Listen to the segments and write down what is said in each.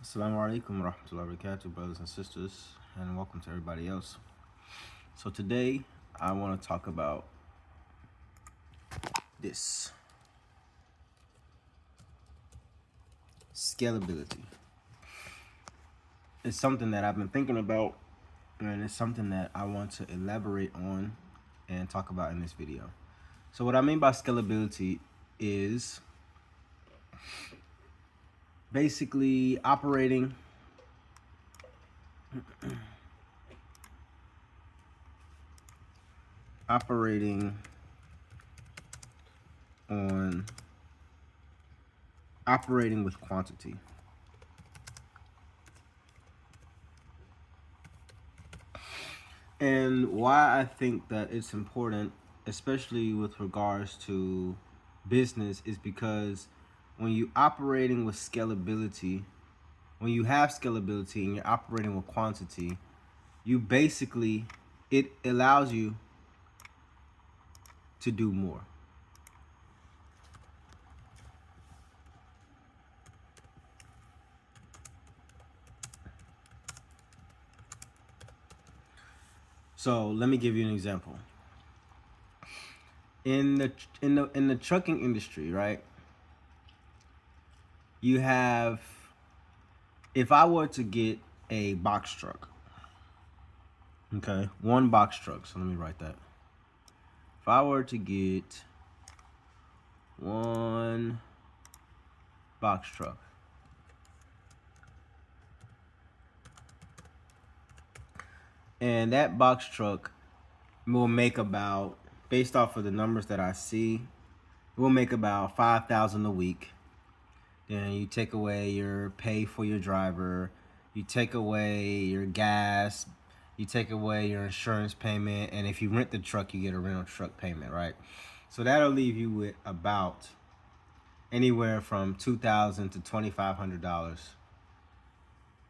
Assalamu alaikum wa rahmatullahi wa barakatuh, brothers and sisters, and welcome to everybody else. So today I want to talk about this scalability. It's something that I've been thinking about, and it's something that I want to elaborate on and talk about in this video. So what I mean by scalability is basically operating on operating with quantity. And why I think that it's important, especially with regards to business, is because when you operating with scalability, when you have scalability and you're operating with quantity, you basically, it allows you to do more. So let me give you an example. In the trucking industry, right? You have, if I were to get a box truck, okay, one box truck. So let me write that. If I were to get one box truck, and that box truck will make about, based off of the numbers that I see, it will make about 5,000 a week. Then you take away your pay for your driver, you take away your gas, you take away your insurance payment, and if you rent the truck, you get a rental truck payment, right? So that'll leave you with about anywhere from $2,000 to $2,500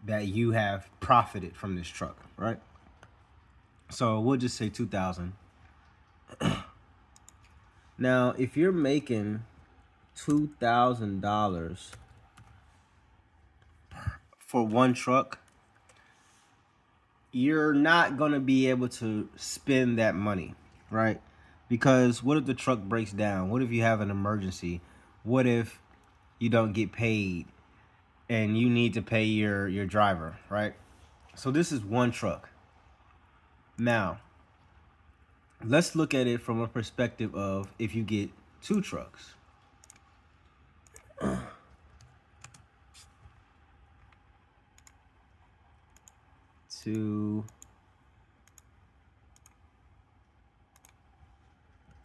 that you have profited from this truck, right? So we'll just say 2,000. Now, if you're making $2,000 for one truck, you're not gonna be able to spend that money, right? Because what if the truck breaks down? What if you have an emergency? What if you don't get paid and you need to pay your driver, right? So this is one truck. Now, let's look at it from a perspective of if you get two trucks. Two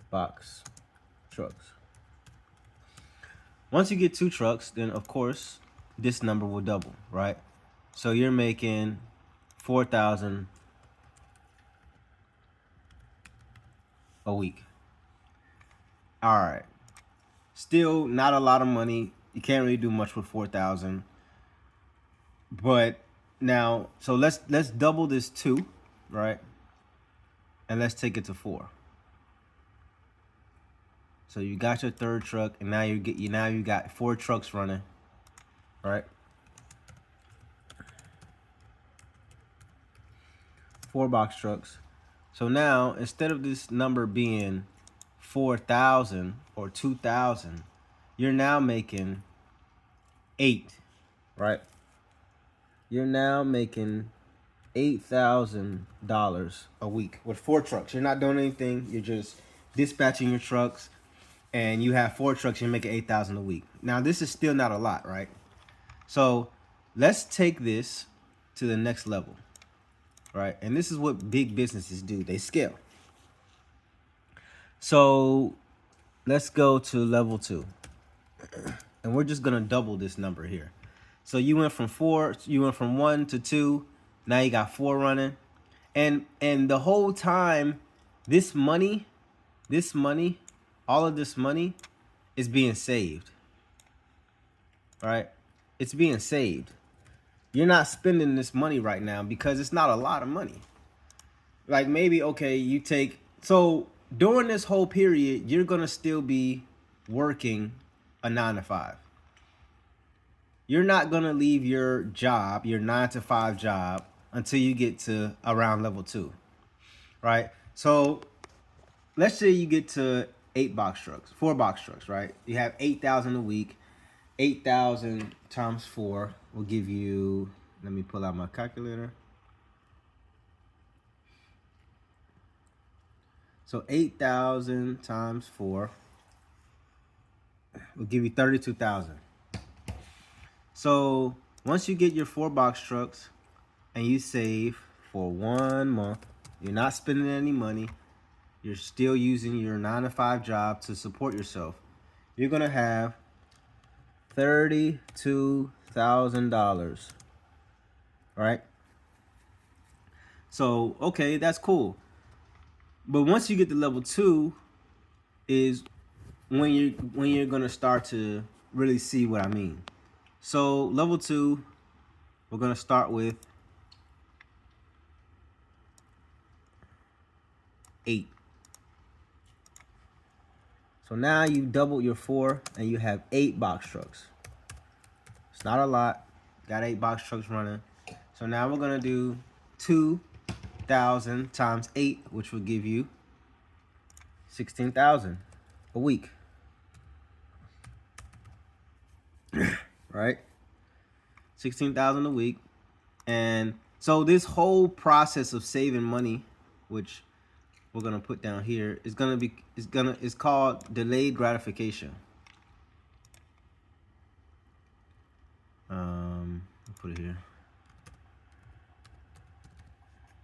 box trucks. Once you get two trucks, then of course this number will double, right? So you're making 4,000 a week. All right. Still not a lot of money. You can't really do much with 4,000. But now, so let's double this 2, right? And let's take it to 4. So you got your third truck, and now you got 4 trucks running, right? 4 box trucks. So now, instead of this number being 4,000 or 2,000, you're now making 8, right? You're now making $8,000 a week with 4 trucks. You're not doing anything. You're just dispatching your trucks, and you have 4 trucks. You're making $8,000 a week. Now, this is still not a lot, right? So let's take this to the next level, right? And this is what big businesses do. They scale. So let's go to level 2, and we're just gonna double this number here. So you went from 1 to 2. Now you got 4 running, and the whole time, this money, all of this money, is being saved. Right? It's being saved. You're not spending this money right now because it's not a lot of money. Like maybe, okay, you take, so during this whole period, you're gonna still be working a 9 to 5. you're not gonna leave your job, your 9 to 5 job, until you get to around level 2, right? So let's say you get to 8 box trucks, 4 box trucks, right? You have 8,000 a week. 8,000 times 4 will give you, let me pull out my calculator. So 8,000 times 4 will give you 32,000. So once you get your 4 box trucks and you save for 1 month, you're not spending any money, you're still using your 9 to 5 job to support yourself, you're gonna have $32,000, right? So, okay, that's cool. But once you get to level 2 is when you're gonna start to really see what I mean. So level 2, we're gonna start with 8. So now you doubled your 4 and you have 8 box trucks. It's not a lot. Got 8 box trucks running. So now we're gonna do 2,000 times 8, which will give you 16,000 a week. Right? 16,000 a week. And so this whole process of saving money, which we're gonna put down here, is called delayed gratification. Put it here.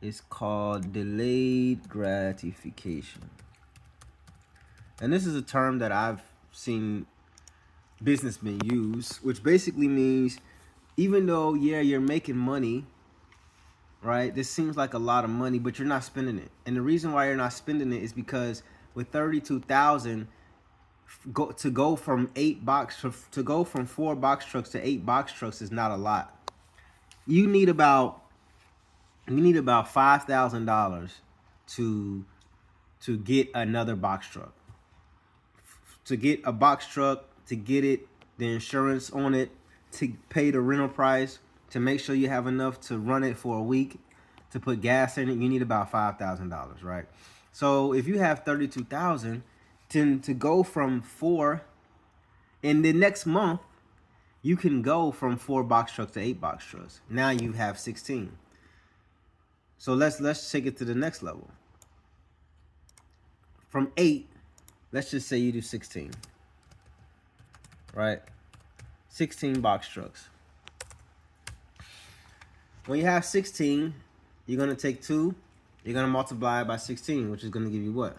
It's called delayed gratification. And this is a term that I've seen businessmen use, which basically means even though, yeah, you're making money, right? This seems like a lot of money, but you're not spending it. And the reason why you're not spending it is because with 32,000, to go from 4 box trucks to 8 box trucks is not a lot. You need about $5,000 to get another box truck. To get a box truck, to get it, the insurance on it, to pay the rental price, to make sure you have enough to run it for a week, to put gas in it, you need about $5,000, right? So if you have 32,000, to go from 4 in the next month, you can go from 4 box trucks to 8 box trucks. Now you have 16. So let's take it to the next level. From 8, let's just say you do 16, right? 16 box trucks. When you have 16, you're gonna take 2, you're gonna multiply it by 16, which is gonna give you what?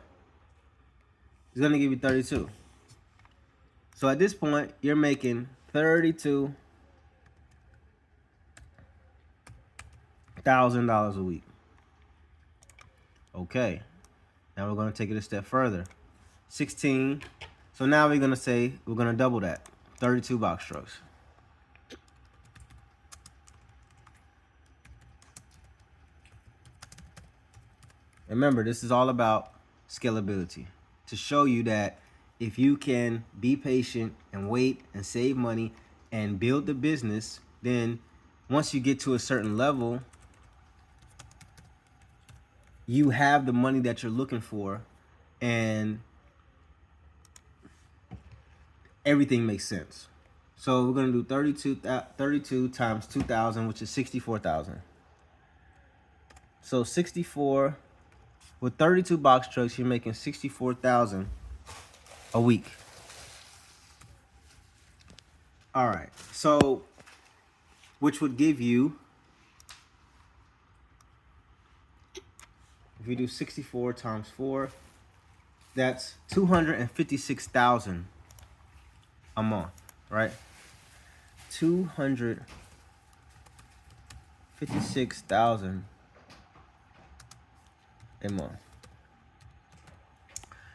It's gonna give you 32. So at this point, you're making $32,000 a week. Okay, now we're gonna take it a step further. 16. So now we're gonna double that. 32 box trucks. Remember, this is all about scalability, to show you that if you can be patient and wait and save money and build the business, then once you get to a certain level, you have the money that you're looking for and everything makes sense. So we're going to do 32 times 2,000, which is 64,000. So 64, with 32 box trucks, you're making 64,000 a week. All right. So, which would give you, if we do 64 times 4, that's 256,000 a month, right? 256,000 a month.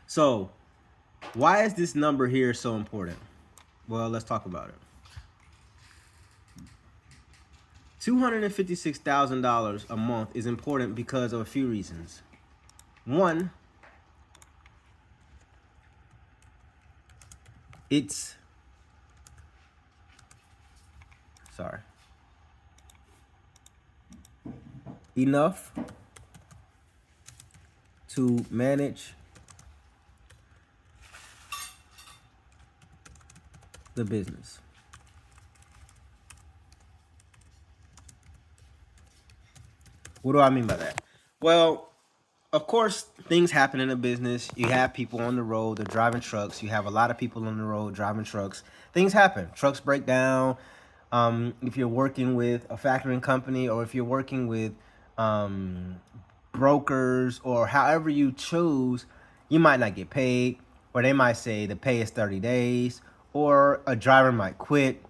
So, why is this number here so important? Well, let's talk about it. $256,000 a month is important because of a few reasons. One, it's sorry, enough to manage the business. What do I mean by that? Well, of course, things happen in a business. You have people on the road, they're driving trucks. You have a lot of people on the road driving trucks. Things happen. Trucks break down. If you're working with a factoring company, or if you're working with brokers, or however you choose, you might not get paid, or they might say the pay is 30 days, or a driver might quit.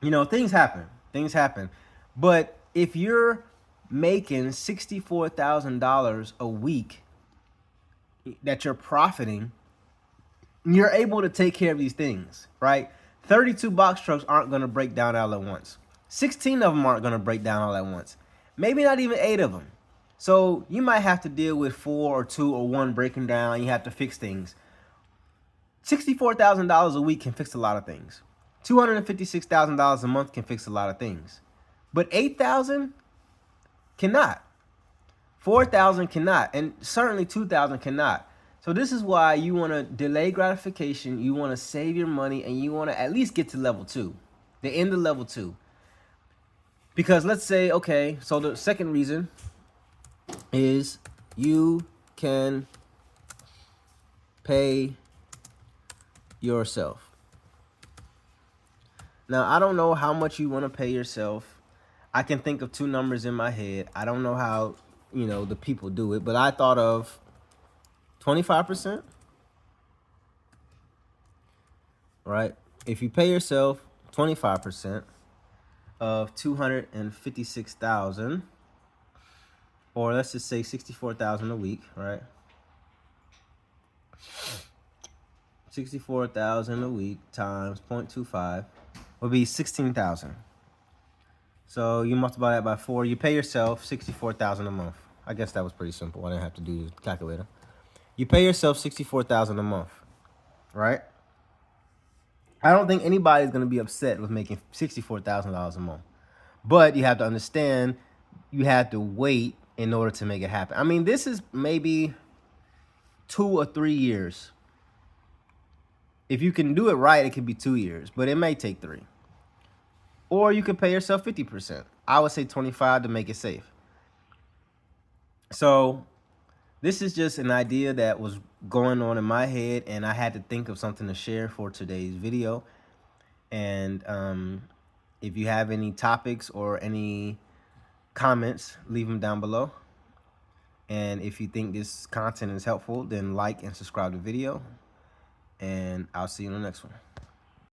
Things happen. Things happen. But if you're making $64,000 a week that you're profiting, you're able to take care of these things, right? 32 box trucks aren't going to break down all at once. 16 of them aren't going to break down all at once. Maybe not even 8 of them. So you might have to deal with 4 or 2 or 1 breaking down. You have to fix things. $64,000 a week can fix a lot of things. $256,000 a month can fix a lot of things. But 8,000 cannot. 4,000 cannot. And certainly 2,000 cannot. So this is why you want to delay gratification. You want to save your money, and you want to at least get to level 2, the end of level 2. Because let's say, okay, so the second reason is you can pay yourself. Now, I don't know how much you want to pay yourself. I can think of 2 numbers in my head. I don't know how, the people do it, but I thought of 25%. Right? If you pay yourself 25% of 256,000, or let's just say 64,000 a week, right? 64,000 a week times 0.25 would be 16,000. So you multiply that by 4. You pay yourself 64,000 a month. I guess that was pretty simple. I didn't have to do the calculator. You pay yourself 64,000 a month, right? I don't think anybody's going to be upset with making $64,000 a month. But you have to understand, you have to wait in order to make it happen. I mean, this is maybe 2 or 3 years. If you can do it right, it could be 2 years, but it may take 3. Or you could pay yourself 50%. I would say 25 to make it safe. So this is just an idea that was going on in my head, and I had to think of something to share for today's video. And if you have any topics or any comments, leave them down below. And if you think this content is helpful, then like and subscribe to the video. And I'll see you in the next one.